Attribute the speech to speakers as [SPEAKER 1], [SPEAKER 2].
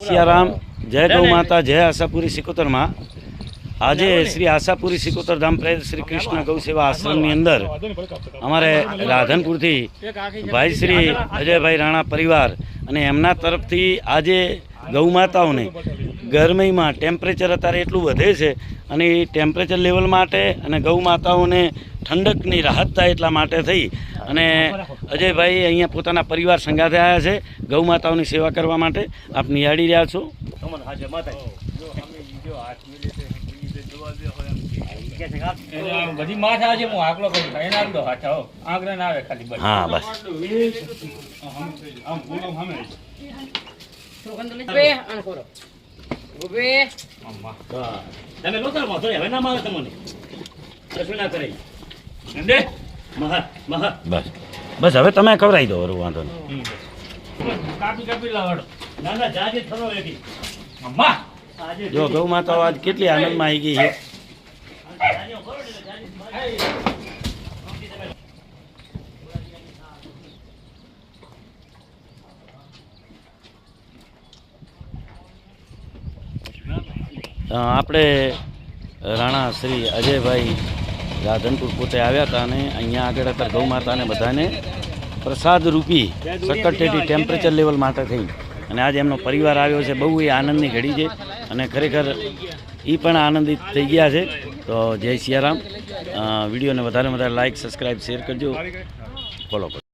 [SPEAKER 1] સિયારામ, જય ગૌ માતા, જય આશાપુરી સિકોતર માં। આજે શ્રી આશાપુરી સિકોતર ધામ પ્રેરિત શ્રી કૃષ્ણ ગૌ સેવા આશ્રમની અંદર અમારે રાધનપુરથી ભાઈ શ્રી અજયભાઈ રાણા પરિવાર અને એમના તરફથી આજે ગૌ માતાઓને ગરમીમાં ટેમ્પરેચર અત્યારે એટલું વધે છે અને એ ટેમ્પરેચર લેવલ માટે અને ગૌ માતાઓને ઠંડકની રાહત થાય એટલા માટે થઈ અને અજયભાઈ અહીંયા પોતાના પરિવાર સંગાથે આવ્યા છે ગૌ માતાઓની સેવા કરવા માટે। આપ નિહાળી રહ્યા છો। हाँ बस बस बस हवे तमे खवराई दो वांधो जो गौ माता आज केटली आनंद में आई गई है। આપણે રાણા શ્રી અજયભાઈ રાધનપુર પોતે આવ્યા હતા અને અહીંયા આગળ અત્યારે ગૌ માતાને બધાને પ્રસાદ રૂપી સક્કરટેટી ટેમ્પરેચર લેવલ માટે થઈ અને આજે એમનો પરિવાર આવ્યો છે। બહુ એ આનંદની ઘડી છે અને ખરેખર એ પણ આનંદિત થઈ ગયા છે। તો જય સિયારામ। વિડીયોને વધારે લાઇક સબસ્ક્રાઈબ શેર કરજો, ફોલો કરજો।